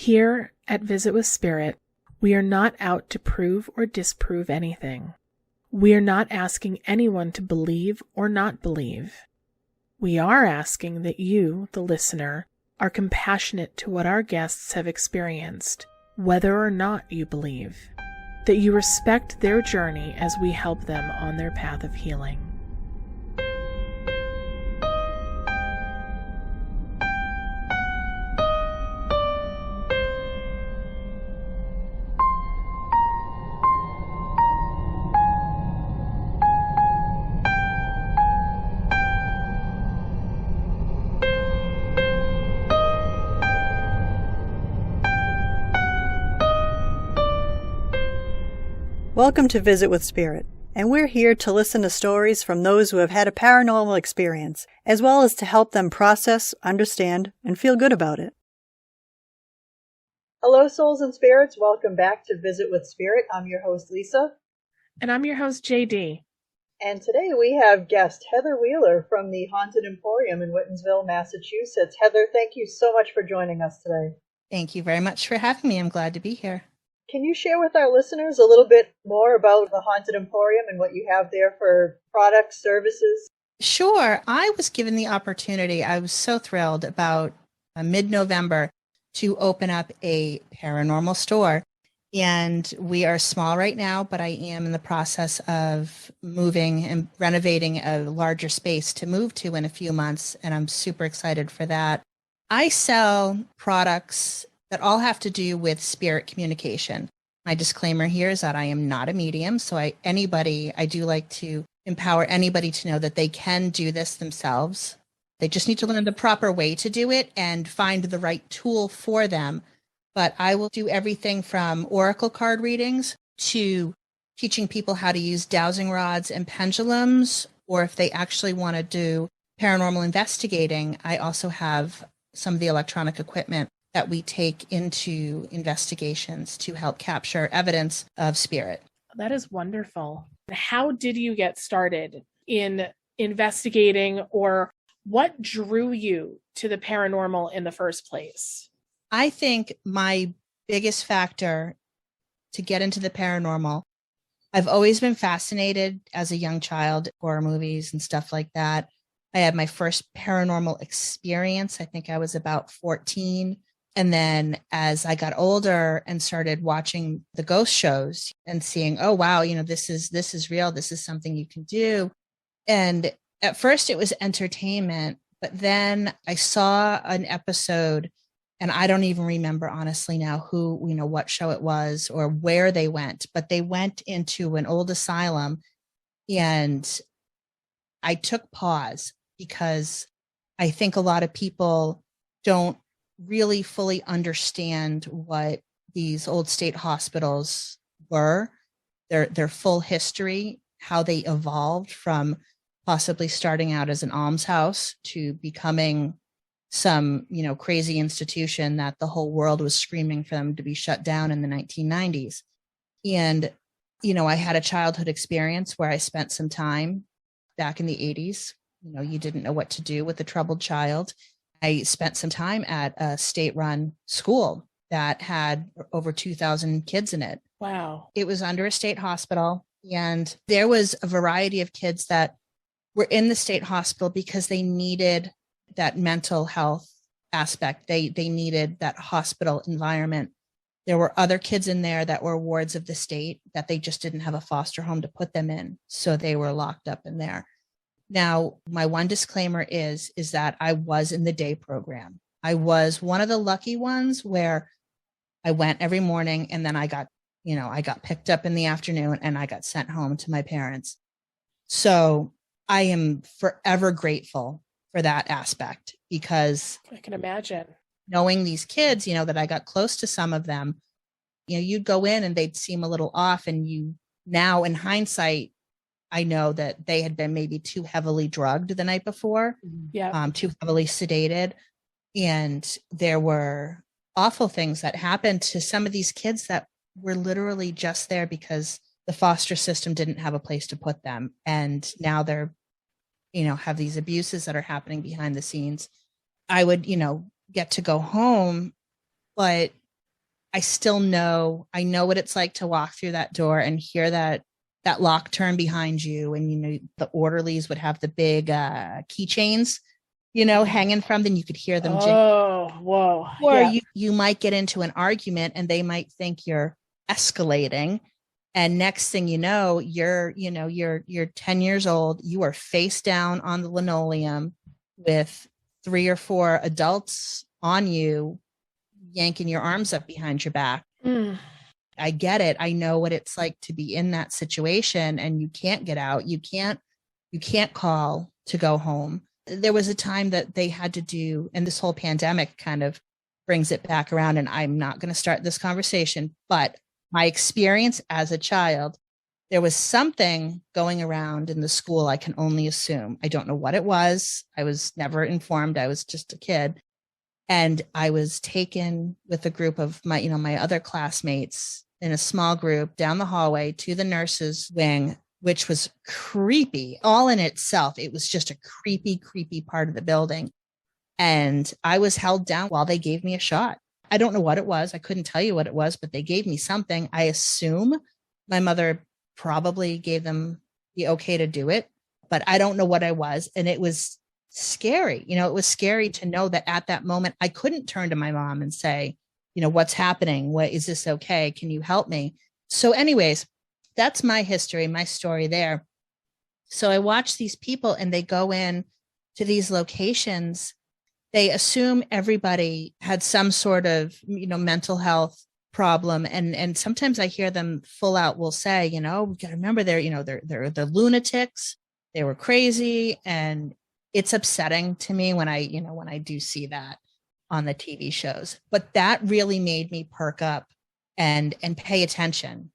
Here at Visit with Spirit, we are not out to prove or disprove anything. We are not asking anyone to believe or not believe. We are asking that you, the listener, are compassionate to what our guests have experienced, whether or not you believe. That you respect their journey as we help them on their path of healing. Welcome to Visit with Spirit, and we're here to listen to stories from those who have had a paranormal experience, as well as to help them process, understand, and feel good about it. Hello, souls and spirits. Welcome back to Visit with Spirit. I'm your host, Lisa. And I'm your host, J.D. And today we have guest Heather Wheeler from the Haunted Emporium in Whitensville, Massachusetts. Heather, thank you so much for joining us today. Thank you very much for having me. I'm glad to be here. Can you share with our listeners a little bit more about the Haunted Emporium and what you have there for products, services? Sure. I was given the opportunity. I was so thrilled about mid-November to open up a paranormal store. And we are small right now, but I am in the process of moving and renovating a larger space to move to in a few months. And I'm super excited for that. I sell products that all have to do with spirit communication. My disclaimer here is that I am not a medium, so I do like to empower anybody to know that they can do this themselves. They just need to learn the proper way to do it and find the right tool for them. But I will do everything from oracle card readings to teaching people how to use dowsing rods and pendulums, or if they actually want to do paranormal investigating, I also have some of the electronic equipment that we take into investigations to help capture evidence of spirit. That is wonderful. How did you get started in investigating, or what drew you to the paranormal in the first place? I think my biggest factor to get into the paranormal, I've always been fascinated as a young child, horror movies and stuff like that. I had my first paranormal experience. I think I was about 14. And then as I got older and started watching the ghost shows and seeing, oh, wow, this is real. This is something you can do. And at first it was entertainment, but then I saw an episode, and I don't even remember honestly now what show it was or where they went, but they went into an old asylum, and I took pause because I think a lot of people don't really fully understand what these old state hospitals were, their full history, how they evolved from possibly starting out as an almshouse to becoming some, crazy institution that the whole world was screaming for them to be shut down in the 1990s. And, I had a childhood experience where I spent some time back in the 80s. You didn't know what to do with a troubled child. I spent some time at a state-run school that had over 2,000 kids in it. Wow. It was under a state hospital, and there was a variety of kids that were in the state hospital because they needed that mental health aspect. They needed that hospital environment. There were other kids in there that were wards of the state that they just didn't have a foster home to put them in, so they were locked up in there. Now, my one disclaimer is that I was in the day program. I was one of the lucky ones where I went every morning, and then I got picked up in the afternoon and I got sent home to my parents. So I am forever grateful for that aspect, because I can imagine knowing these kids, that I got close to some of them, you'd go in and they'd seem a little off, and now in hindsight, I know that they had been maybe too heavily drugged the night before, too heavily sedated. And there were awful things that happened to some of these kids that were literally just there because the foster system didn't have a place to put them. And now they're, have these abuses that are happening behind the scenes. I would, get to go home, but I still know, I know what it's like to walk through that door and hear that lock turn behind you. And, you know, the orderlies would have the big keychains, you know, hanging from them. You could hear them. Oh, whoa. Or Yeah. you might get into an argument and they might think you're escalating. And next thing you know, you're 10 years old. You are face down on the linoleum with 3 or 4 adults on you, yanking your arms up behind your back. I get it. I know what it's like to be in that situation, and you can't get out. You can't call to go home. There was a time that they had to do, and this whole pandemic kind of brings it back around, and I'm not going to start this conversation, but my experience as a child, there was something going around in the school. I can only assume. I don't know what it was. I was never informed. I was just a kid. And I was taken with a group of my other classmates in a small group down the hallway to the nurses' wing, which was creepy all in itself. It was just a creepy, creepy part of the building. And I was held down while they gave me a shot. I don't know what it was. I couldn't tell you what it was, but they gave me something. I assume my mother probably gave them the okay to do it, but I don't know what I was. And it was scary. You know, it was scary to know that at that moment, I couldn't turn to my mom and say, you know, what's happening? What is this okay? Can you help me? So anyways, that's my history, my story there. So I watch these people and they go in to these locations. They assume everybody had some sort of, you know, mental health problem. And sometimes I hear them full out will say, you know, we got to remember they're lunatics. They were crazy. And it's upsetting to me when I do see that on the TV shows. But that really made me perk up and pay attention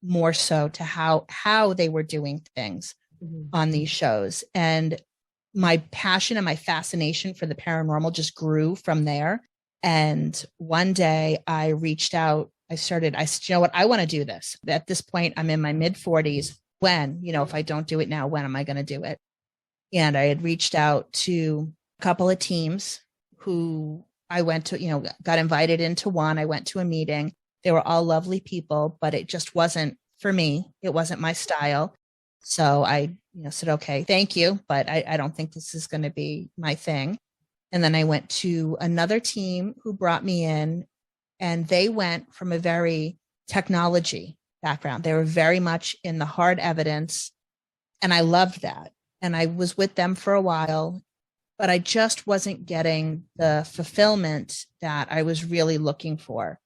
more so to how they were doing things on these shows. And my passion and my fascination for the paranormal just grew from there. And one day I reached out, I said, you know what, I want to do this. At this point, I'm in my mid 40s. When, you know, if I don't do it now, when am I going to do it? And I had reached out to a couple of teams who I went to, you know, got invited into one. I went to a meeting. They were all lovely people, but it just wasn't for me. It wasn't my style. So I, you know, said, okay, thank you, but I don't think this is going to be my thing. And then I went to another team who brought me in, and they went from a very technology background. They were very much in the hard evidence. And I loved that. And I was with them for a while, but I just wasn't getting the fulfillment that I was really looking for.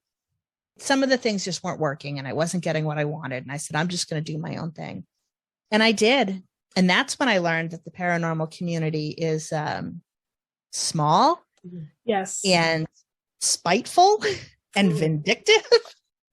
Some of the things just weren't working and I wasn't getting what I wanted. And I said, I'm just going to do my own thing. And I did. And that's when I learned that the paranormal community is small. Yes. And spiteful and vindictive.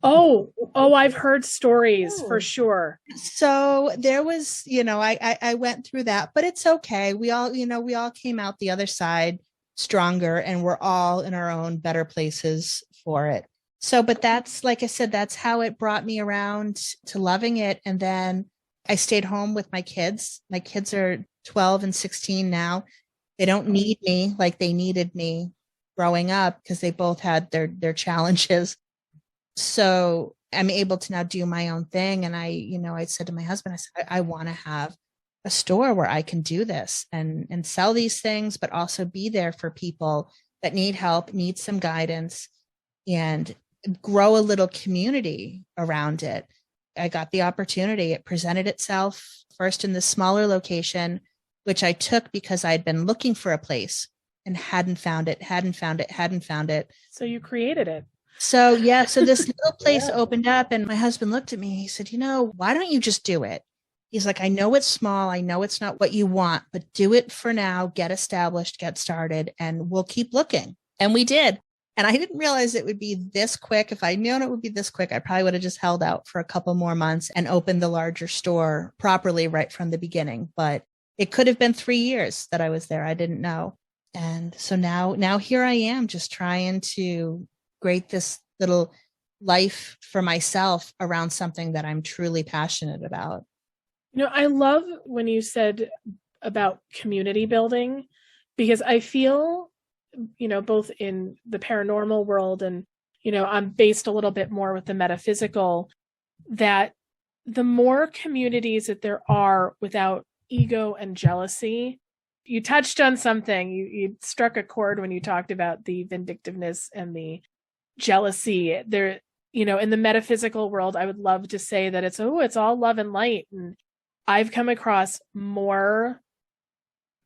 Oh, I've heard stories for sure. So there was, you know, I went through that, but it's okay. We all came out the other side stronger, and we're all in our own better places for it. So, but that's, like I said, that's how it brought me around to loving it. And then I stayed home with my kids. My kids are 12 and 16 now. They don't need me like they needed me growing up because they both had their challenges. So I'm able to now do my own thing. And I said to my husband, I said, I want to have a store where I can do this and sell these things, but also be there for people that need help, need some guidance, and grow a little community around it. I got the opportunity. It presented itself first in this smaller location, which I took because I had been looking for a place and hadn't found it. So you created it. So yeah, so this little place opened up, and my husband looked at me. He said, you know, why don't you just do it? He's like, I know it's small. I know it's not what you want, but do it for now, get established, get started, and we'll keep looking. And we did. And I didn't realize it would be this quick. If I'd known it would be this quick, I probably would have just held out for a couple more months and opened the larger store properly right from the beginning. But it could have been 3 years that I was there. I didn't know. And so now here I am, just trying to create this little life for myself around something that I'm truly passionate about. You know, I love when you said about community building, because I feel, you know, both in the paranormal world and I'm based a little bit more with the metaphysical, that the more communities that there are without ego and jealousy, you touched on something, you struck a chord when you talked about the vindictiveness and the jealousy there. In the metaphysical world, I would love to say that it's all love and light. And I've come across more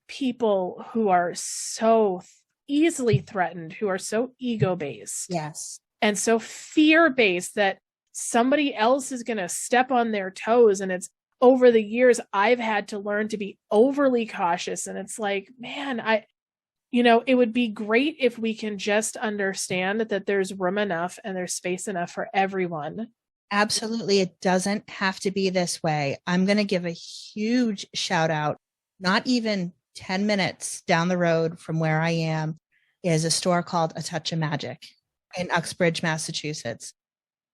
people who are so easily threatened, who are so ego-based. Yes. And so fear-based that somebody else is going to step on their toes. And it's over the years, I've had to learn to be overly cautious. And it's like, man, it would be great if we can just understand that there's room enough and there's space enough for everyone. Absolutely. It doesn't have to be this way. I'm going to give a huge shout out. Not even 10 minutes down the road from where I am is a store called A Touch of Magic in Uxbridge, Massachusetts.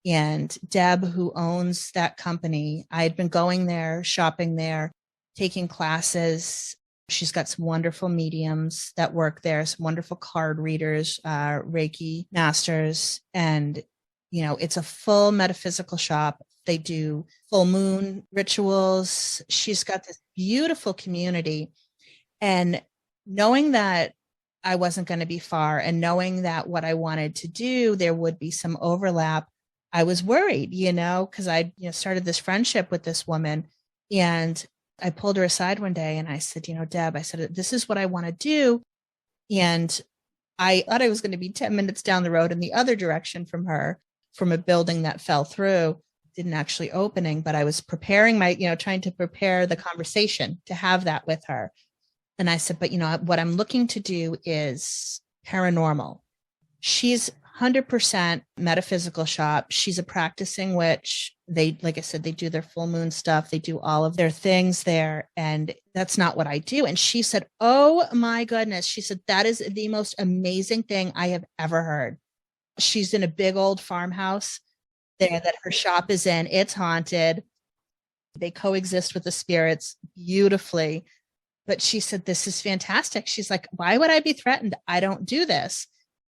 And Deb, who owns that company, I had been going there, shopping there, taking classes. She's got some wonderful mediums that work there, some wonderful card readers, Reiki masters. And, it's a full metaphysical shop. They do full moon rituals. She's got this beautiful community. And knowing that I wasn't going to be far and knowing that what I wanted to do, there would be some overlap, I was worried, because I started this friendship with this woman. And I pulled her aside one day and I said, Deb, I said, this is what I want to do. And I thought I was going to be 10 minutes down the road in the other direction from her, from a building that fell through, didn't actually opening, but I was preparing trying to prepare the conversation to have that with her. And I said, but what I'm looking to do is paranormal. She's 100% metaphysical shop. She's a practicing witch. They, like I said, they do their full moon stuff. They do all of their things there. And that's not what I do. And she said, oh my goodness. She said, that is the most amazing thing I have ever heard. She's in a big old farmhouse there that her shop is in. It's haunted. They coexist with the spirits beautifully. But she said, this is fantastic. She's like, why would I be threatened? I don't do this.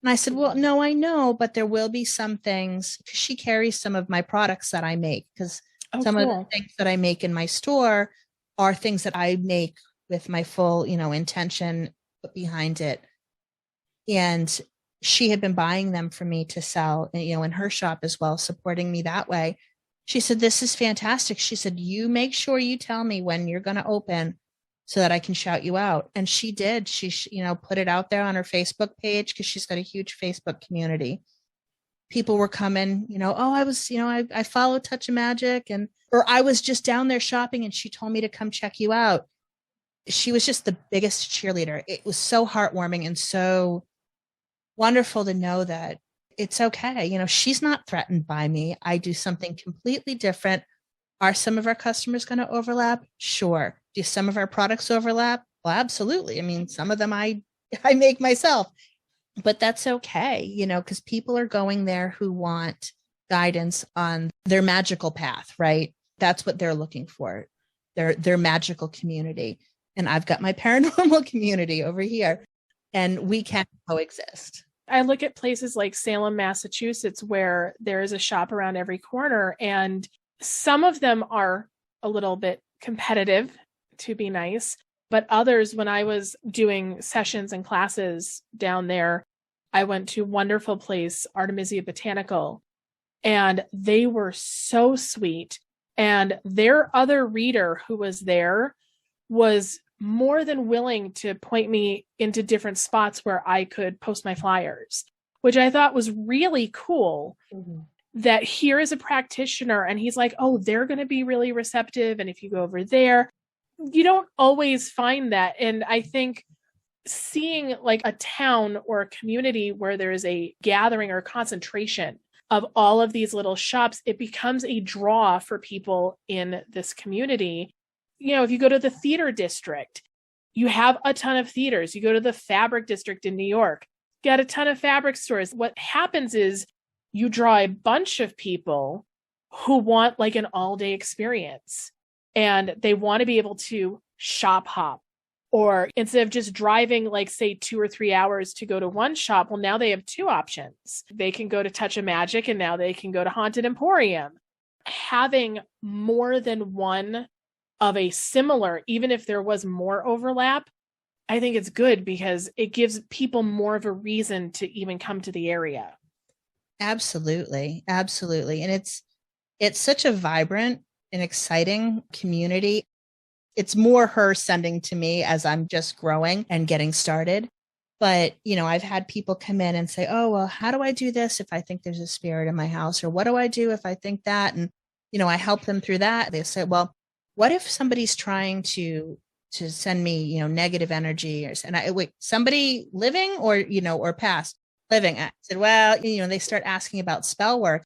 And I said, well, no, I know, but there will be some things. She carries some of my products that I make because some of the things that I make in my store are things that I make with my full, intention behind it. And she had been buying them for me to sell, in her shop as well, supporting me that way. She said, this is fantastic. She said, you make sure you tell me when you're going to open so that I can shout you out. And she did. She, put it out there on her Facebook page because she's got a huge Facebook community. People were coming, I was, I follow Touch of Magic or I was just down there shopping and she told me to come check you out. She was just the biggest cheerleader. It was so heartwarming and so wonderful to know that it's okay. She's not threatened by me. I do something completely different. Are some of our customers going to overlap? Sure. Do some of our products overlap? Well, absolutely. I mean, some of them I make myself, but that's okay, because people are going there who want guidance on their magical path, right? That's what they're looking for, their magical community. And I've got my paranormal community over here, and we can coexist. I look at places like Salem, Massachusetts, where there is a shop around every corner, and some of them are a little bit competitive, to be nice, but others, when I was doing sessions and classes down there, I went to a wonderful place, Artemisia Botanical, and they were so sweet. And their other reader who was there was more than willing to point me into different spots where I could post my flyers, which I thought was really cool. Mm-hmm. That here is a practitioner and he's like, oh, they're going to be really receptive. And if you go over there, you don't always find that. And I think seeing like a town or a community where there is a gathering or concentration of all of these little shops, it becomes a draw for people in this community. If you go to the theater district, you have a ton of theaters. You go to the fabric district in New York, got a ton of fabric stores. What happens is you draw a bunch of people who want like an all-day experience, and they want to be able to shop hop Or instead of just driving, like, say, 2 or 3 hours to go to one shop, well, now they have two options. They can go to Touch of Magic, and now they can go to Haunted Emporium. Having more than one of a similar, even if there was more overlap, I think it's good because it gives people more of a reason to even come to the area. Absolutely. Absolutely. And it's such a vibrant and exciting community. It's more her sending to me as I'm just growing and getting started. But, I've had people come in and say, oh, well, how do I do this if I think there's a spirit in my house? Or what do I do if I think that? And, I help them through that. They say, well, what if somebody's trying to send me, negative energy? And I wait, somebody living or past? Living. I said, well, they start asking about spell work.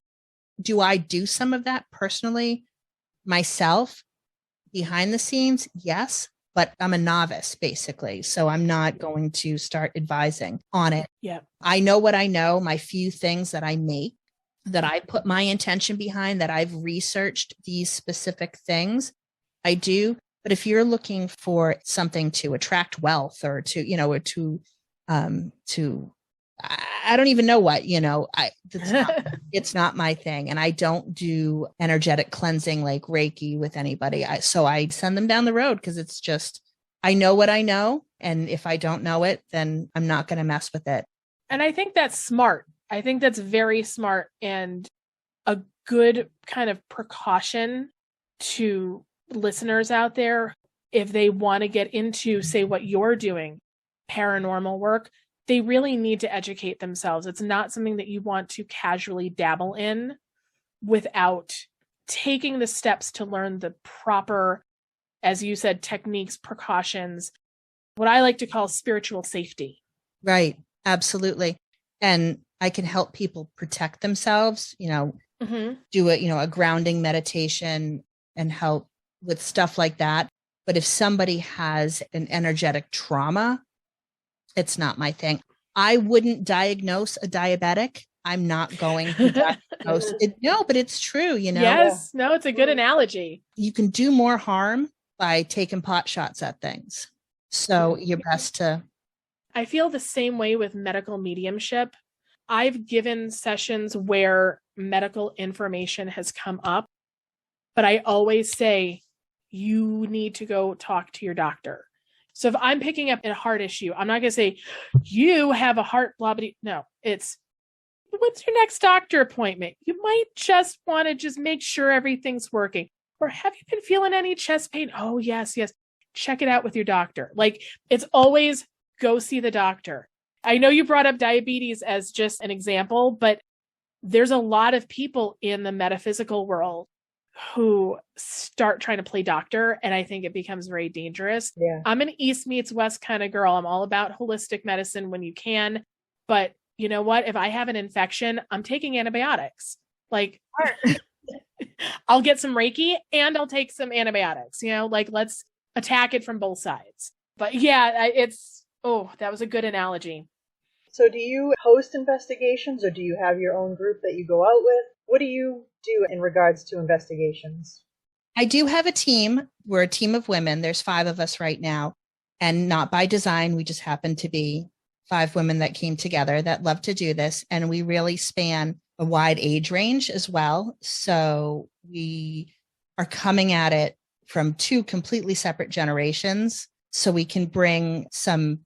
Do I do some of that personally myself? Behind the scenes, yes, but I'm a novice basically. So I'm not going to start advising on it. Yeah. I know what I know, my few things that I make, that I put my intention behind, that I've researched these specific things. I do. But if you're looking for something to attract wealth or to I don't even know what, it's not my thing. And I don't do energetic cleansing like Reiki with anybody. So I send them down the road because it's just, I know what I know. And if I don't know it, then I'm not going to mess with it. And I think that's smart. I think that's very smart and a good kind of precaution to listeners out there. If they want to get into, say, what you're doing, paranormal work, they really need to educate themselves. It's not something that you want to casually dabble in without taking the steps to learn the proper, as you said, techniques, precautions, what I like to call spiritual safety. Right. Absolutely. And I can help people protect themselves, do a grounding meditation and help with stuff like that. But if somebody has an energetic trauma, it's not my thing. I wouldn't diagnose a diabetic. I'm not going to diagnose it. No, but it's true, Yes. No, it's a good analogy. You can do more harm by taking pot shots at things. So you're best to. I feel the same way with medical mediumship. I've given sessions where medical information has come up, but I always say, you need to go talk to your doctor. So if I'm picking up a heart issue, I'm not going to say, you have a heart blah, blah. No, it's, what's your next doctor appointment? You might just want to just make sure everything's working. Or have you been feeling any chest pain? Oh, yes. Check it out with your doctor. Like, it's always go see the doctor. I know you brought up diabetes as just an example, but there's a lot of people in the metaphysical world who start trying to play doctor, and I think it becomes very dangerous. Yeah. I'm an East meets West kind of girl. I'm all about holistic medicine when you can, but you know what? If I have an infection, I'm taking antibiotics. Like, I'll get some Reiki and I'll take some antibiotics, let's attack it from both sides. But yeah, that was a good analogy. So do you host investigations or do you have your own group that you go out with? What do you do in regards to investigations? I do have a team. We're a team of women. There's 5 of us right now, and not by design. We just happen to be 5 women that came together that love to do this. And we really span a wide age range as well. So we are coming at it from 2 completely separate generations. So we can bring some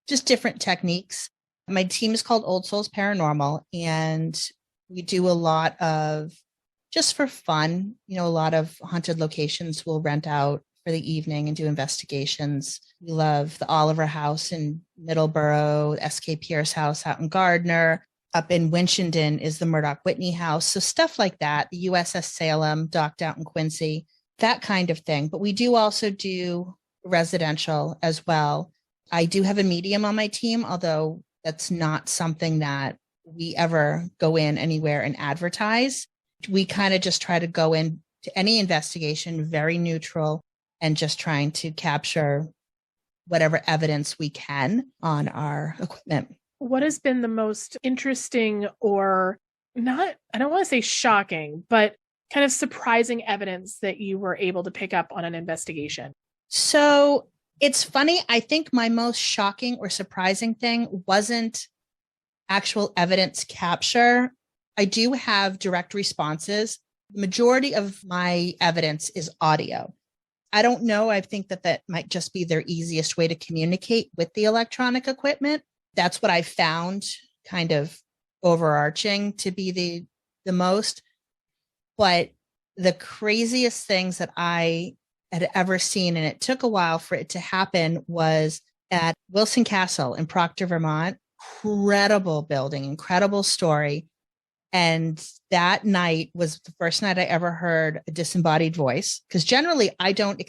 just different techniques. My team is called Old Souls Paranormal, and we do a lot of, just for fun, a lot of haunted locations we'll rent out for the evening and do investigations. We love the Oliver House in Middleborough, S.K. Pierce House out in Gardner. Up in Winchendon is the Murdoch Whitney House. So stuff like that, the USS Salem docked out in Quincy, that kind of thing. But we do also do residential as well. I do have a medium on my team, although that's not something that we ever go in anywhere and advertise. We kind of just try to go in to any investigation very neutral and just trying to capture whatever evidence we can on our equipment. What has been the most interesting or not, I don't want to say shocking, but kind of surprising evidence that you were able to pick up on an investigation? So It's funny. I think my most shocking or surprising thing wasn't actual evidence capture. I do have direct responses. Majority of my evidence is audio. I don't know. I think that might just be their easiest way to communicate with the electronic equipment. That's what I found kind of overarching to be the most. But the craziest things that I had ever seen, and it took a while for it to happen, was at Wilson Castle in Proctor, Vermont. Incredible building, incredible story. And that night was the first night I ever heard a disembodied voice. Because generally I don't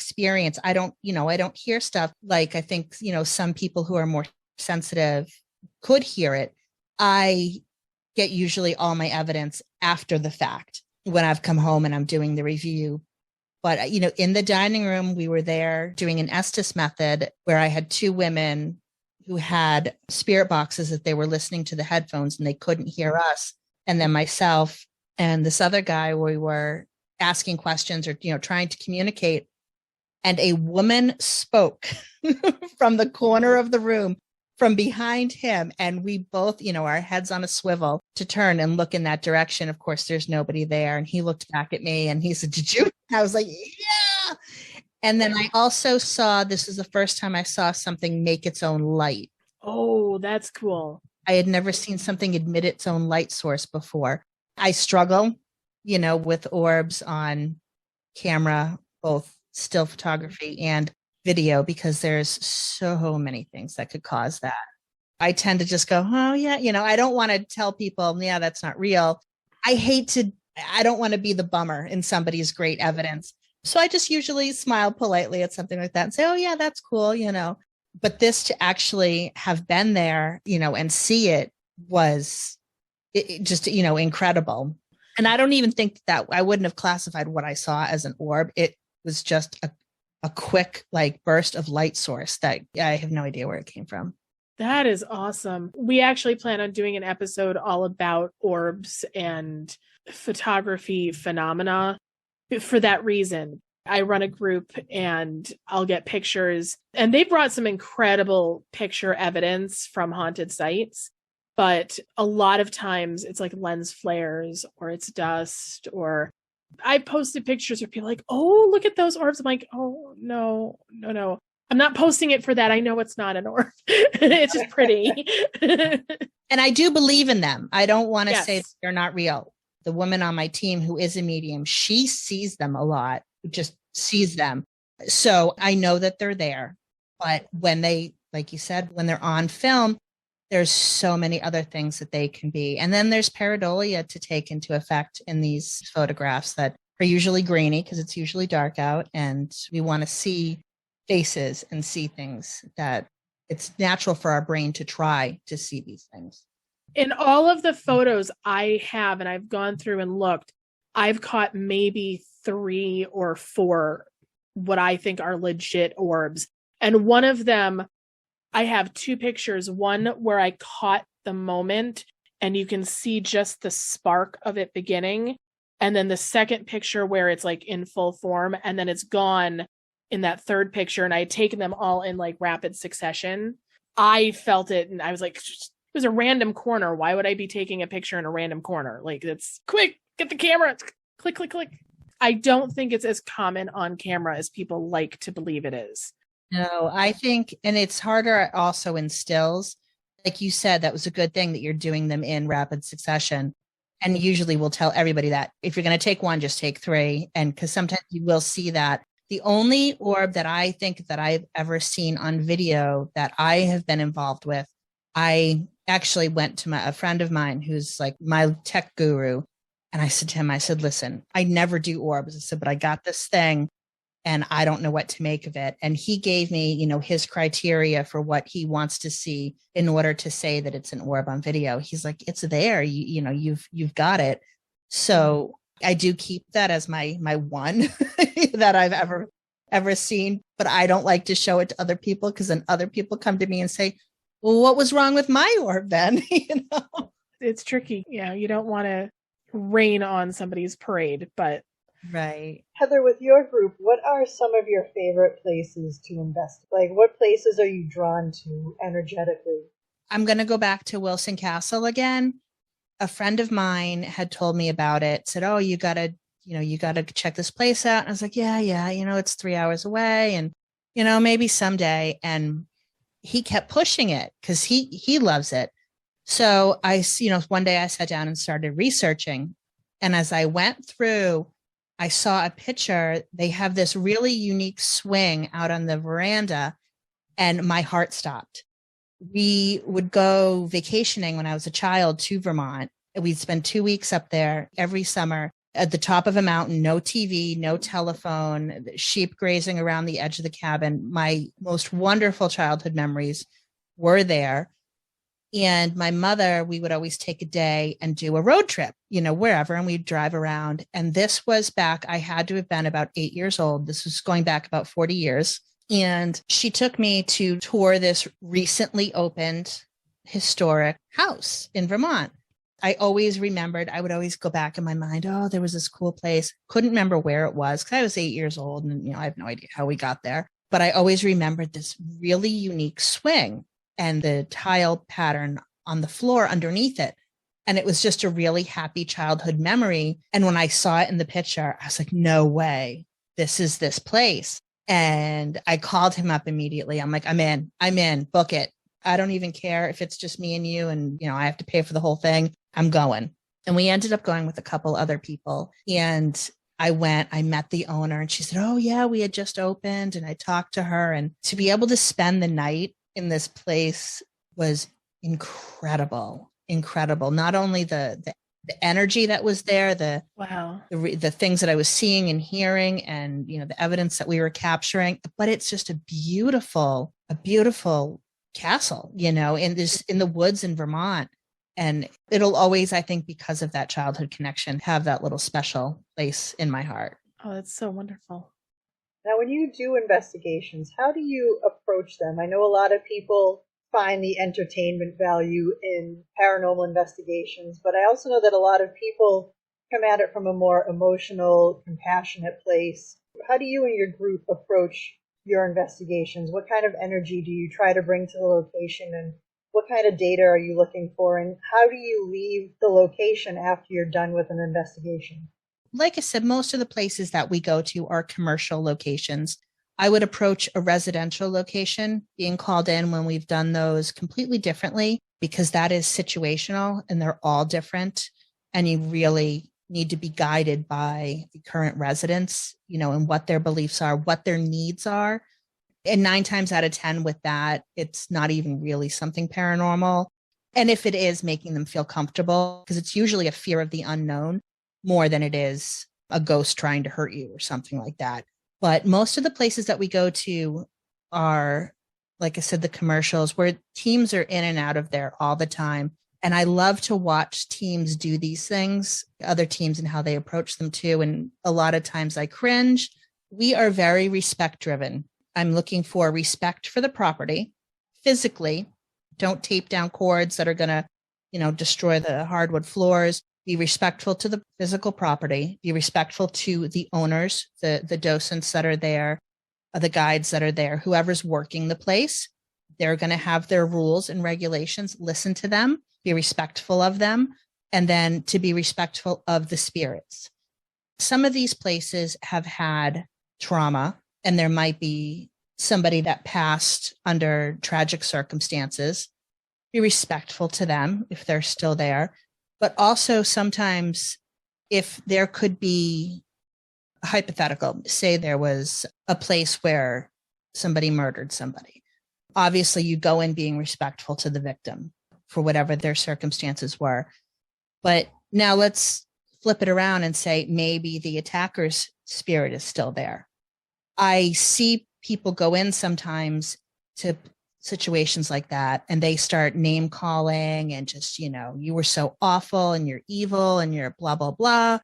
hear stuff like I think, some people who are more sensitive could hear it. I get usually all my evidence after the fact when I've come home and I'm doing the review. But, in the dining room, we were there doing an Estes method where I had two women who had spirit boxes that they were listening to the headphones and they couldn't hear us. And then myself and this other guy, we were asking questions or, trying to communicate. And a woman spoke from the corner of the room from behind him. And we both, our heads on a swivel to turn and look in that direction. Of course, there's nobody there. And he looked back at me and he said, "Did you?" I was like, "Yeah." And then I also saw, this is the first time I saw something make its own light. Oh, that's cool. I had never seen something emit its own light source before. I struggle, with orbs on camera, both still photography and video, because there's so many things that could cause that. I tend to just go, "Oh yeah," I don't want to tell people, "Yeah, that's not real." I don't want to be the bummer in somebody's great evidence. So I just usually smile politely at something like that and say, "Oh yeah, that's cool," But this, to actually have been there, and see it was just, incredible. And I don't even think that I wouldn't have classified what I saw as an orb. It was just a quick burst of light source that I have no idea where it came from. That is awesome. We actually plan on doing an episode all about orbs and photography phenomena for that reason. I run a group and I'll get pictures, and they brought some incredible picture evidence from haunted sites. But a lot of times it's like lens flares or it's dust, or I posted pictures where people are like, "Oh, look at those orbs." I'm like, "Oh, no. I'm not posting it for that. I know it's not an orb. It's just pretty." And I do believe in them. I don't want to Yes. say they're not real. The woman on my team who is a medium, she sees them a lot, just sees them. So I know that they're there. But when they, like you said, when they're on film, there's so many other things that they can be. And then there's pareidolia to take into effect in these photographs that are usually grainy because it's usually dark out. And we want to see faces and see things that it's natural for our brain to try to see these things. In all of the photos I have, and I've gone through and looked, I've caught maybe 3 or 4 what I think are legit orbs. And one of them, I have 2 pictures. One where I caught the moment and you can see just the spark of it beginning. And then the second picture where it's in full form and then it's gone in that third picture. And I had taken them all in rapid succession. I felt it and I was like, it was a random corner. Why would I be taking a picture in a random corner? It's quick, get the camera, click, click, click. I don't think it's as common on camera as people like to believe it is. No, I think, and it's harder also in stills. Like you said, that was a good thing that you're doing them in rapid succession. And usually we'll tell everybody that if you're going to take one, just take 3. And because sometimes you will see that. The only orb that I think that I've ever seen on video that I have been involved with, I actually went to a friend of mine who's my tech guru. And I said to him, "Listen, I never do orbs." I said, "But I got this thing and I don't know what to make of it." And he gave me, his criteria for what he wants to see in order to say that it's an orb on video. He's like, "It's there. You've got it." So I do keep that as my one that I've ever seen, but I don't like to show it to other people because then other people come to me and say, "Well, what was wrong with my orb then?" It's tricky. You don't want to rain on somebody's parade, but Right. Heather, with your group, what are some of your favorite places to invest? Like, what places are you drawn to energetically? I'm going to go back to Wilson Castle again. A friend of mine had told me about it, said, "Oh, you got to check this place out." And I was like, yeah, it's 3 hours away and, maybe someday. And he kept pushing it because he loves it. So one day I sat down and started researching. And as I went through, I saw a picture. They have this really unique swing out on the veranda, and my heart stopped. We would go vacationing when I was a child to Vermont. We'd spend 2 weeks up there every summer at the top of a mountain, no TV, no telephone, sheep grazing around the edge of the cabin. My most wonderful childhood memories were there. And my mother, we would always take a day and do a road trip, wherever, and we'd drive around. And this was back, I had to have been about 8 years old. This was going back about 40 years. And she took me to tour this recently opened historic house in Vermont. I always remembered, I would always go back in my mind, oh, there was this cool place. Couldn't remember where it was because I was 8 years old and, I have no idea how we got there. But I always remembered this really unique swing and the tile pattern on the floor underneath it. And it was just a really happy childhood memory. And when I saw it in the picture, I was like, no way, this is this place. And I called him up immediately. I'm like, I'm in, book it. I don't even care if it's just me and you and, I have to pay for the whole thing. I'm going. And we ended up going with a couple other people. And I met the owner and she said, oh yeah, we had just opened. And I talked to her, and to be able to spend the night in this place was incredible. Not only the energy that was there, the things that I was seeing and hearing, and the evidence that we were capturing, but it's just a beautiful castle, in the woods in Vermont. And it'll always, I think, because of that childhood connection, have that little special place in my heart. Oh, that's so wonderful. Now, when you do investigations, how do you approach them? I know a lot of people find the entertainment value in paranormal investigations, but I also know that a lot of people come at it from a more emotional, compassionate place. How do you and your group approach your investigations? What kind of energy do you try to bring to the location, and what kind of data are you looking for, and how do you leave the location after you're done with an investigation? Like I said, most of the places that we go to are commercial locations. I would approach a residential location being called in when we've done those completely differently, because that is situational and they're all different. And you really need to be guided by the current residents, and what their beliefs are, what their needs are. And 9 times out of 10 with that, it's not even really something paranormal. And if it is, making them feel comfortable, because it's usually a fear of the unknown more than it is a ghost trying to hurt you or something like that. But most of the places that we go to are, like I said, the commercials where teams are in and out of there all the time. And I love to watch teams do these things, other teams, and how they approach them too. And a lot of times I cringe. We are very respect driven. I'm looking for respect for the property physically. Don't tape down cords that are going to, destroy the hardwood floors. Be respectful to the physical property. Be respectful to the owners, the docents that are there, the guides that are there, whoever's working the place. They're going to have their rules and regulations. Listen to them. Be respectful of them. And then to be respectful of the spirits. Some of these places have had trauma, and there might be somebody that passed under tragic circumstances. Be respectful to them if they're still there. But also sometimes if there could be a hypothetical, say there was a place where somebody murdered somebody. Obviously, you go in being respectful to the victim for whatever their circumstances were. But now let's flip it around and say maybe the attacker's spirit is still there. I see people go in sometimes to situations like that, and they start name calling and just, you were so awful and you're evil and you're blah, blah, blah.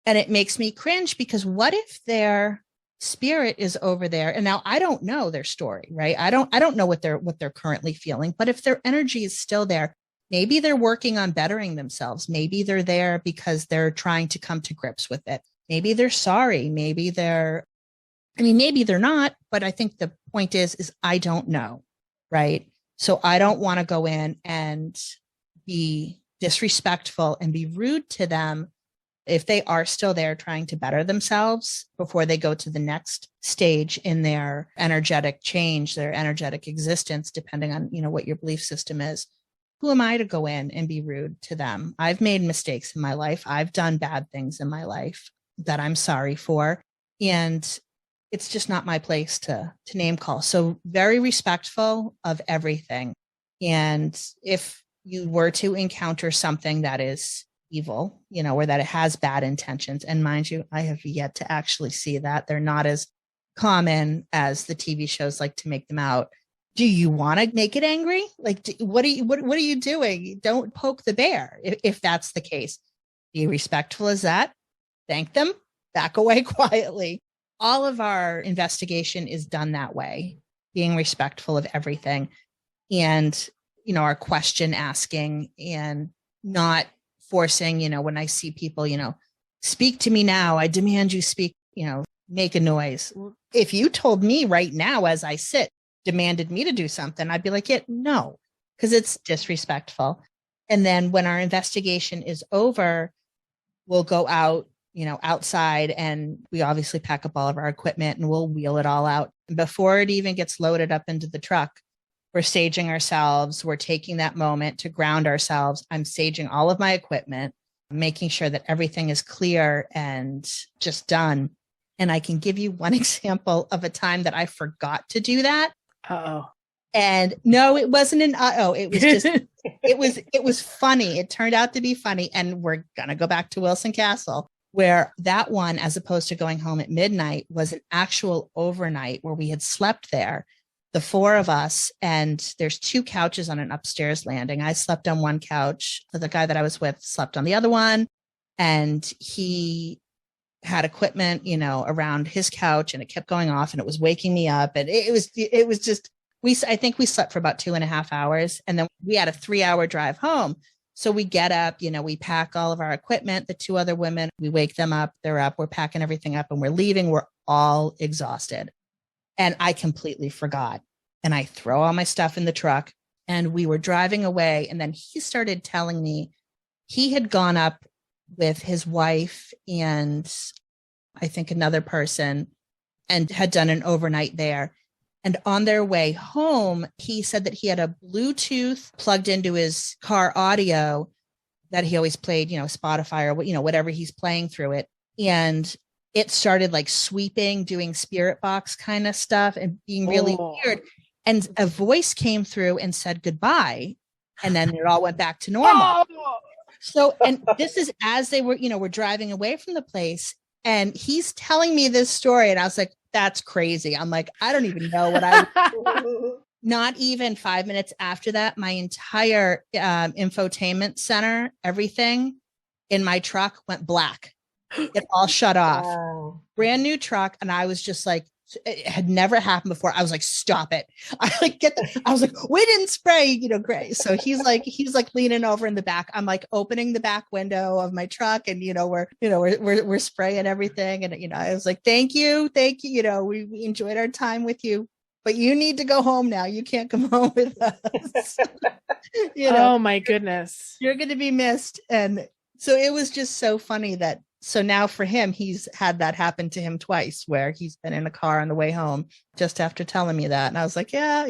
And it makes me cringe, because what if their spirit is over there? And now I don't know their story, right? I don't know what they're currently feeling, but if their energy is still there, maybe they're working on bettering themselves. Maybe they're there because they're trying to come to grips with it. Maybe they're sorry. Maybe they're not, but I think the point is I don't know. Right. So I don't want to go in and be disrespectful and be rude to them if they are still there trying to better themselves before they go to the next stage in their energetic change, their energetic existence, depending on, what your belief system is. Who am I to go in and be rude to them? I've made mistakes in my life. I've done bad things in my life that I'm sorry for. And it's just not my place to name call. So very respectful of everything. And if you were to encounter something that is evil, or that it has bad intentions, and mind you, I have yet to actually see that. They're not as common as the TV shows like to make them out. Do you want to make it angry? Like, what are you doing? Don't poke the bear if that's the case. Be respectful as that. Thank them. Back away quietly. All of our investigation is done that way, being respectful of everything. And, our question asking and not forcing, when I see people, speak to me now, I demand you speak, make a noise. If you told me right now as I sit, demanded me to do something, I'd be like, yeah, no, because it's disrespectful. And then when our investigation is over, we'll go out, outside, and we obviously pack up all of our equipment and we'll wheel it all out. And before it even gets loaded up into the truck, we're saging ourselves. We're taking that moment to ground ourselves. I'm saging all of my equipment, making sure that everything is clear and just done. And I can give you one example of a time that I forgot to do that. Uh-oh. And no, it wasn't an uh-oh. It was just, it was funny. It turned out to be funny. And we're going to go back to Wilson Castle, where that one, as opposed to going home at midnight, was an actual overnight where we had slept there, the four of us, and there's 2 couches on an upstairs landing. I slept on one couch. The guy that I was with slept on the other one. And he had equipment, around his couch, and it kept going off and it was waking me up. And it was just, I think we slept for about 2.5 hours, and then we had a 3-hour drive home. So we get up, we pack all of our equipment, the 2 other women, we wake them up, they're up, we're packing everything up and we're leaving. We're all exhausted. And I completely forgot. And I throw all my stuff in the truck, and we were driving away. And then he started telling me he had gone up with his wife and I think another person and had done an overnight there. And on their way home, he said that he had a Bluetooth plugged into his car audio that he always played, Spotify or, whatever he's playing through it. And it started like sweeping, doing spirit box kind of stuff and being really weird. And a voice came through and said goodbye. And then it all went back to normal. So, and this is as they were, we're driving away from the place, and he's telling me this story. And I was like, that's crazy. I'm like, I don't even know what not even 5 minutes after that, my entire infotainment center, everything in my truck went black. It all shut off. Wow. Brand new truck. And I was just like, it had never happened before. I was like, stop it. I was like, we didn't spray, gray. So he's like leaning over in the back. I'm like opening the back window of my truck, and, we're spraying everything. And, I was like, thank you. We enjoyed our time with you, but you need to go home now. You can't come home with us. Oh my goodness. You're going to be missed. And so it was just so funny that, so now for him, he's had that happen to him twice, where he's been in a car on the way home just after telling me that. And I was like, yeah,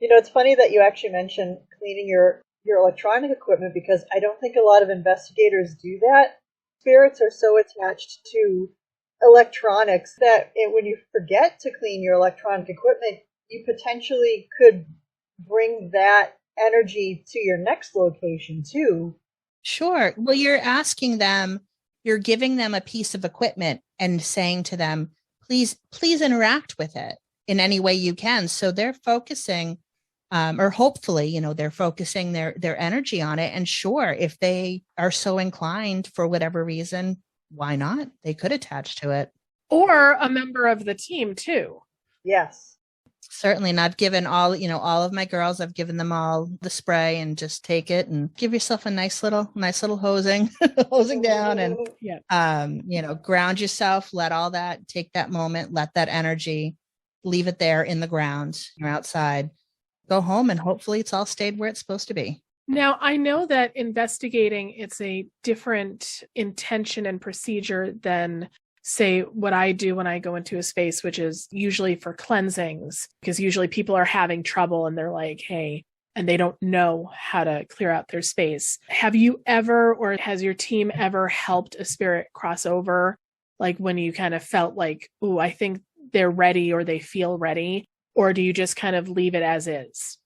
It's funny that you actually mentioned cleaning your electronic equipment, because I don't think a lot of investigators do that. Spirits are so attached to electronics that when you forget to clean your electronic equipment, you potentially could bring that energy to your next location too. Sure. Well, you're giving them a piece of equipment and saying to them, please interact with it in any way you can. So they're focusing, or hopefully, they're focusing their energy on it. And sure, if they are so inclined for whatever reason, why not? They could attach to it. Or a member of the team too. Yes. certainly. And I've given all of my girls, I've given them all the spray, and just take it and give yourself a nice little hosing, hosing down, and, ground yourself, let all that, take that moment, let that energy, leave it there in the ground. You're outside, go home, and hopefully it's all stayed where it's supposed to be. Now, I know that investigating, it's a different intention and procedure than, say, what I do when I go into a space, which is usually for cleansings, because usually people are having trouble and they're like, hey, and they don't know how to clear out their space. Have you ever, or has your team ever helped a spirit cross over? Like when you kind of felt like, ooh, I think they're ready, or they feel ready, or do you just kind of leave it as is?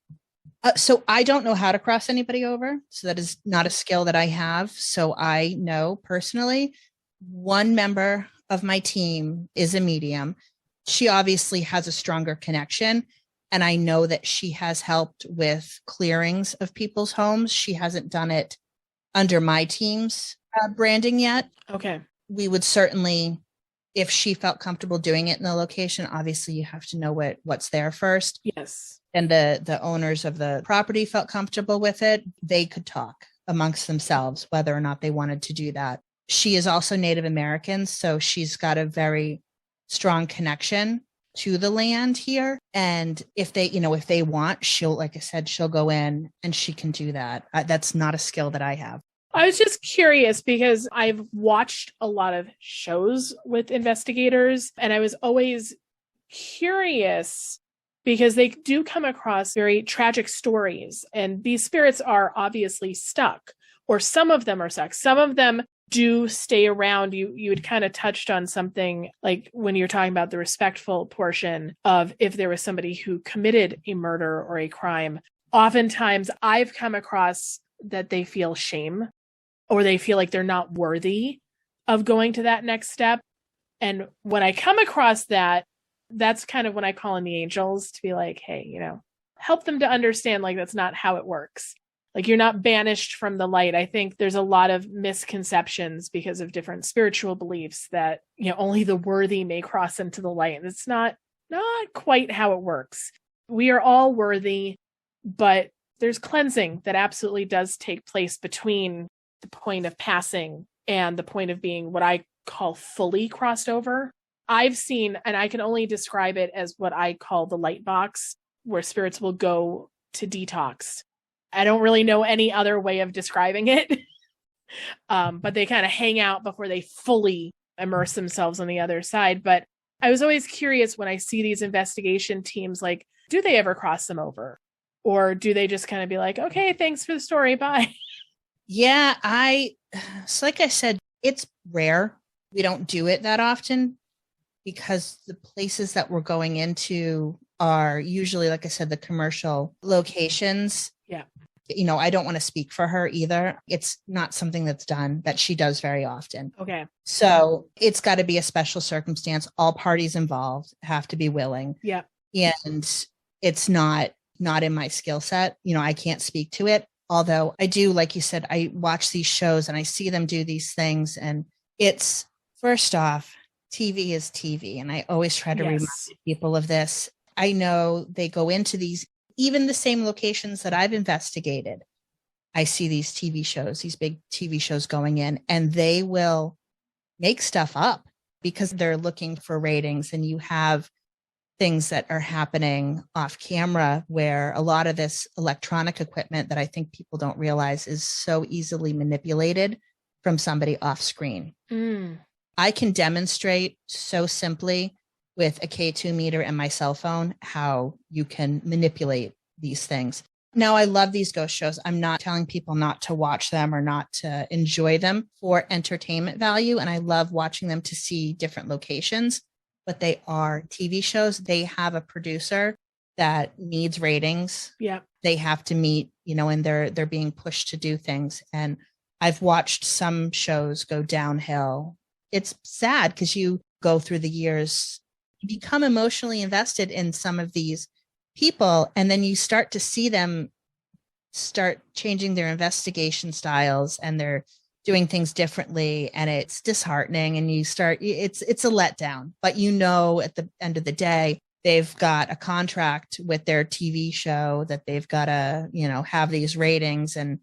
So I don't know how to cross anybody over. So that is not a skill that I have. So I know personally, one member of my team is a medium. She obviously has a stronger connection. And I know that she has helped with clearings of people's homes. She hasn't done it under my team's branding yet. Okay. We would certainly, if she felt comfortable doing it in the location, obviously you have to know what's there first. Yes. And the owners of the property felt comfortable with it. They could talk amongst themselves whether or not they wanted to do that. She is also Native American, so she's got a very strong connection to the land here. And if they want, like I said, she'll go in and she can do that. That's not a skill that I have. I was just curious because I've watched a lot of shows with investigators, and I was always curious because they do come across very tragic stories, and these spirits are obviously stuck, or some of them are stuck. Some of them do stay around. You had kind of touched on something like when you're talking about the respectful portion of if there was somebody who committed a murder or a crime. Oftentimes I've come across that they feel shame, or they feel like they're not worthy of going to that next step. And when I come across that, that's kind of when I call in the angels to be like, hey, help them to understand, like, that's not how it works. Like, you're not banished from the light. I think there's a lot of misconceptions because of different spiritual beliefs that, only the worthy may cross into the light. And it's not quite how it works. We are all worthy, but there's cleansing that absolutely does take place between the point of passing and the point of being what I call fully crossed over. I've seen, and I can only describe it as what I call the light box, where spirits will go to detox. I don't really know any other way of describing it, but they kind of hang out before they fully immerse themselves on the other side. But I was always curious when I see these investigation teams, like, do they ever cross them over? Or do they just kind of be like, okay, thanks for the story, bye? Yeah, so like I said, it's rare. We don't do it that often because the places that we're going into are usually, like I said, the commercial locations. Yeah. I don't want to speak for her either. It's not something that she does very often. Okay. So it's got to be a special circumstance. All parties involved have to be willing. Yeah. And it's not in my skill set. I can't speak to it. Although I do, like you said, I watch these shows and I see them do these things. And it's, first off, TV is TV. And I always try to remind people of this. I know they go into these, even the same locations that I've investigated. I see these TV shows, these big TV shows going in, and they will make stuff up because they're looking for ratings. And you have things that are happening off camera where a lot of this electronic equipment that I think people don't realize is so easily manipulated from somebody off screen. I can demonstrate so simply with a K2 meter and my cell phone how you can manipulate these things. Now, I love these ghost shows. I'm not telling people not to watch them or not to enjoy them for entertainment value. And I love watching them to see different locations. But they are TV shows. They have a producer that needs ratings. Yeah. They have to meet, and they're being pushed to do things. And I've watched some shows go downhill. It's sad because you go through the years, you become emotionally invested in some of these people, and then you start to see them start changing their investigation styles, and they're doing things differently, and it's disheartening, and it's a letdown. But at the end of the day, they've got a contract with their TV show that they've got to, have these ratings and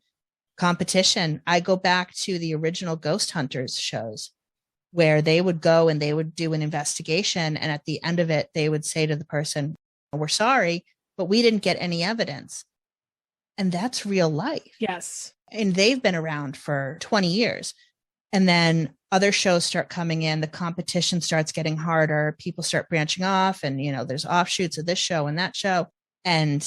competition. I go back to the original Ghost Hunters shows where they would go and they would do an investigation. And at the end of it, they would say to the person, we're sorry, but we didn't get any evidence. And that's real life. Yes. And they've been around for 20 years. And then other shows start coming in, the competition starts getting harder, people start branching off, and there's offshoots of this show and that show, and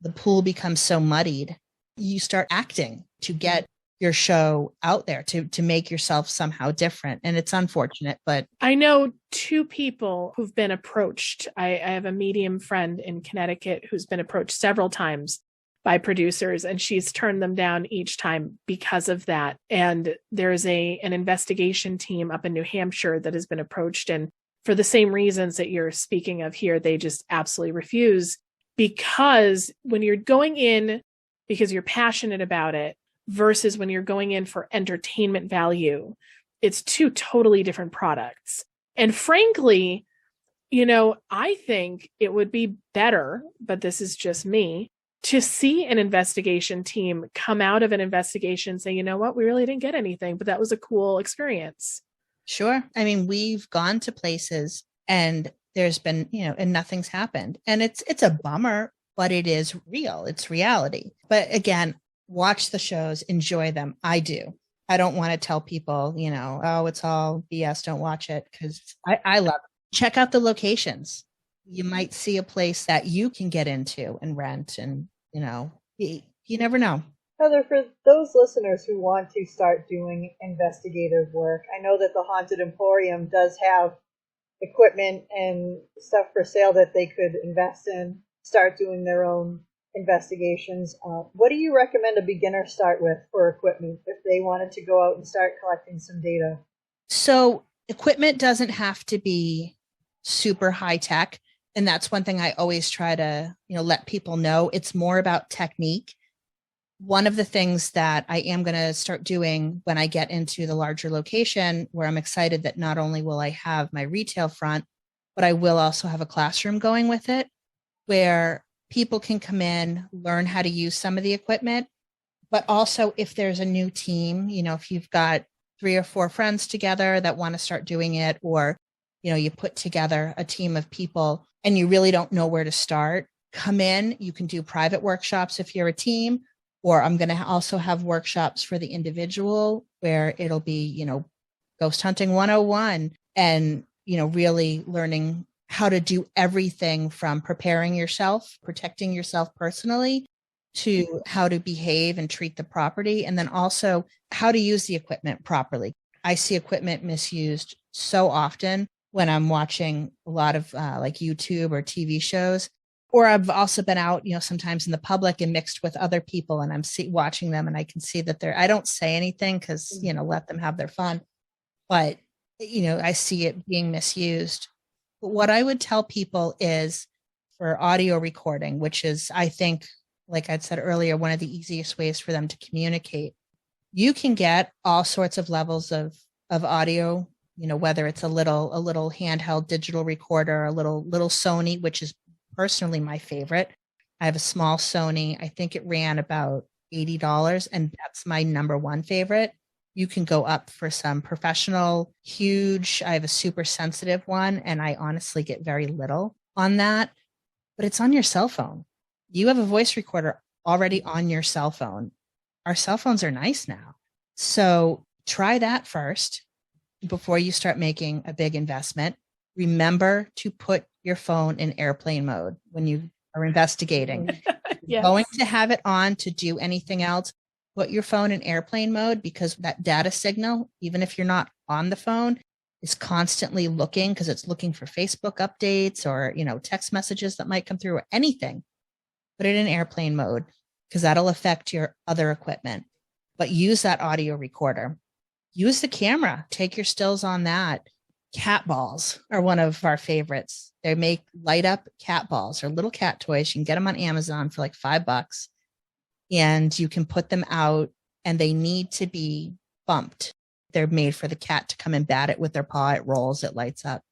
the pool becomes so muddied. You start acting to get your show out there, to make yourself somehow different. And it's unfortunate, but I know two people who've been approached. I have a medium friend in Connecticut who's been approached several times by producers, and she's turned them down each time because of that. And there's an investigation team up in New Hampshire that has been approached, and for the same reasons that you're speaking of here, they just absolutely refuse, because when you're going in because you're passionate about it versus when you're going in for entertainment value, it's two totally different products. And frankly, I think it would be better, but this is just me, to see an investigation team come out of an investigation and say, you know what, we really didn't get anything, but that was a cool experience. Sure. I mean, we've gone to places and there's been, and nothing's happened. And it's a bummer, but it is real. It's reality. But again, watch the shows, enjoy them. I do. I don't want to tell people, oh, it's all BS, don't watch it, because I love it. Check out the locations. You might see a place that you can get into and rent, and you never know. Heather, for those listeners who want to start doing investigative work, I know that the Haunted Emporium does have equipment and stuff for sale that they could invest in, start doing their own investigations. What do you recommend a beginner start with for equipment if they wanted to go out and start collecting some data? So equipment doesn't have to be super high tech. And that's one thing I always try to, let people know. It's more about technique. One of the things that I am going to start doing when I get into the larger location, where I'm excited that not only will I have my retail front, but I will also have a classroom going with it, where people can come in, learn how to use some of the equipment. But also if there's a new team, if you've got 3 or 4 friends together that want to start doing it, or, you put together a team of people and you really don't know where to start, come in. You can do private workshops if you're a team, or I'm going to also have workshops for the individual where it'll be, ghost hunting 101, and, really learning how to do everything from preparing yourself, protecting yourself personally, to how to behave and treat the property, and then also how to use the equipment properly. I see equipment misused so often when I'm watching a lot of like YouTube or TV shows, or I've also been out, sometimes in the public and mixed with other people, and I'm watching them, and I can see that I don't say anything because, let them have their fun, but, I see it being misused. But what I would tell people is, for audio recording, which is, I think, like I'd said earlier, one of the easiest ways for them to communicate, you can get all sorts of levels of audio, whether it's a little handheld digital recorder, a little Sony, which is personally my favorite. I have a small Sony. I think it ran about $80, and that's my number one favorite. You can go up for some professional, huge. I have a super sensitive one, and I honestly get very little on that, but it's on your cell phone. You have a voice recorder already on your cell phone. Our cell phones are nice now. So try that first before you start making a big investment. Remember to put your phone in airplane mode when you are investigating. Yes. Going to have it on to do anything else, put your phone in airplane mode, because that data signal, even if you're not on the phone, is constantly looking, because it's looking for Facebook updates or, text messages that might come through or anything. Put it in airplane mode, because that'll affect your other equipment. But use that audio recorder. Use the camera. Take your stills on that. Cat balls are one of our favorites. They make light up cat balls, or little cat toys. You can get them on Amazon for like $5, and you can put them out, and they need to be bumped. They're made for the cat to come and bat it with their paw. It rolls, it lights up.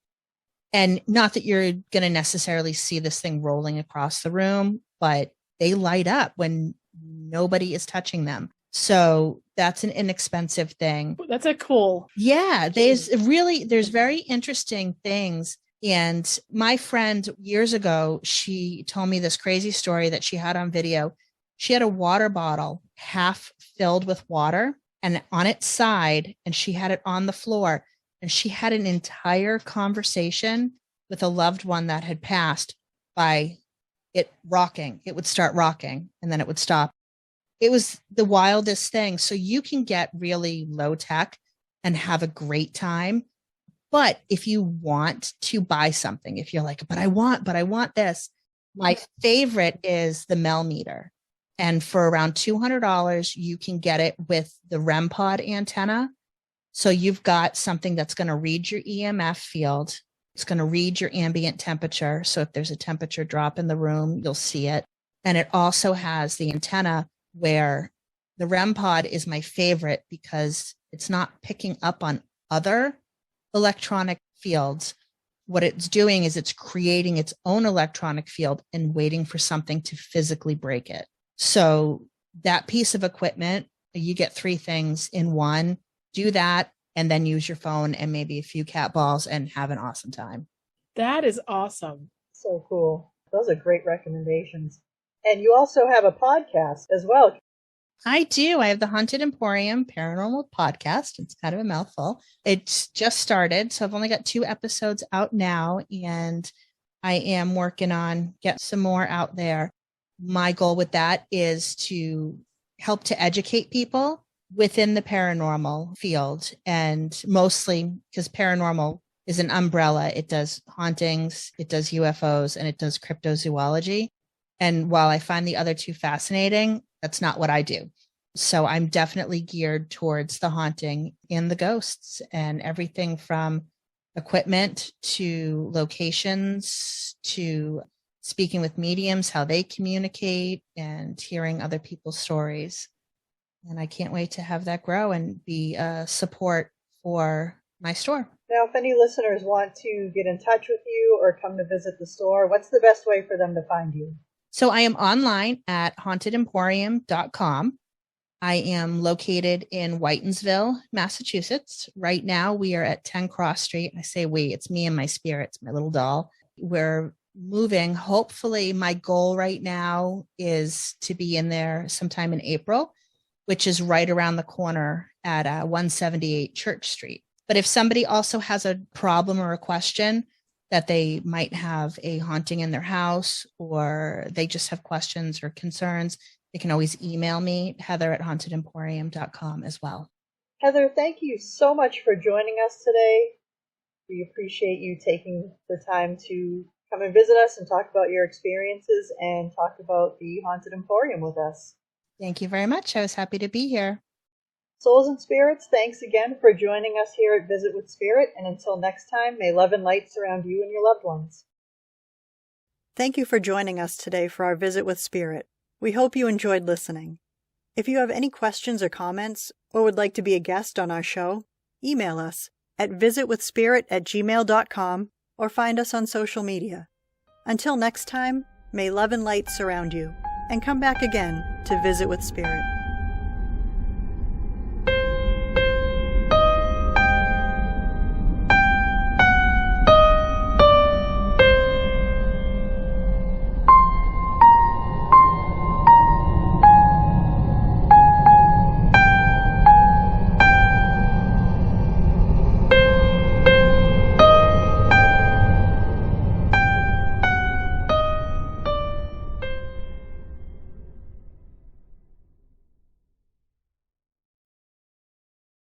And not that you're going to necessarily see this thing rolling across the room, but they light up when nobody is touching them. So that's an inexpensive thing. That's a cool. Yeah, there's very interesting things. And my friend years ago, she told me this crazy story that she had on video. She had a water bottle half filled with water and on its side, and she had it on the floor. And she had an entire conversation with a loved one that had passed by it rocking. It would start rocking and then it would stop. It was the wildest thing. So you can get really low tech and have a great time. But if you want to buy something, if you're like, but I want this, my favorite is the Mel meter. And for around $200, you can get it with the REM pod antenna. So you've got something that's going to read your EMF field. It's going to read your ambient temperature. So if there's a temperature drop in the room, you'll see it. And it also has the antenna where the REM pod is my favorite because it's not picking up on other electronic fields. What it's doing is it's creating its own electronic field and waiting for something to physically break it. So that piece of equipment, you get 3 things in one. Do that and then use your phone and maybe a few cat balls and have an awesome time. That is awesome. So cool. Those are great recommendations. And you also have a podcast as well. I do. I have the Haunted Emporium Paranormal Podcast. It's kind of a mouthful. It's just started, so I've only got 2 episodes out now, and I am working on get some more out there. My goal with that is to help to educate people within the paranormal field, and mostly because paranormal is an umbrella. It does hauntings, it does UFOs, and it does cryptozoology. And while I find the other 2 fascinating, that's not what I do. So I'm definitely geared towards the haunting and the ghosts and everything from equipment to locations to speaking with mediums, how they communicate, and hearing other people's stories. And I can't wait to have that grow and be a support for my store. Now, if any listeners want to get in touch with you or come to visit the store, what's the best way for them to find you? So I am online at hauntedemporium.com. I am located in Whitensville, Massachusetts. Right now, we are at 10 Cross Street. I say we, it's me and my spirits, my little doll. We're moving. Hopefully, my goal right now is to be in there sometime in April, which is right around the corner at 178 Church Street. But if somebody also has a problem or a question that they might have a haunting in their house, or they just have questions or concerns, they can always email me, heather@hauntedemporium.com as well. Heather, thank you so much for joining us today. We appreciate you taking the time to come and visit us and talk about your experiences and talk about the Haunted Emporium with us. Thank you very much. I was happy to be here. Souls and spirits, thanks again for joining us here at Visit with Spirit. And until next time, may love and light surround you and your loved ones. Thank you for joining us today for our Visit with Spirit. We hope you enjoyed listening. If you have any questions or comments, or would like to be a guest on our show, email us at visitwithspirit@gmail.com or find us on social media. Until next time, may love and light surround you, and come back again to Visit with Spirit.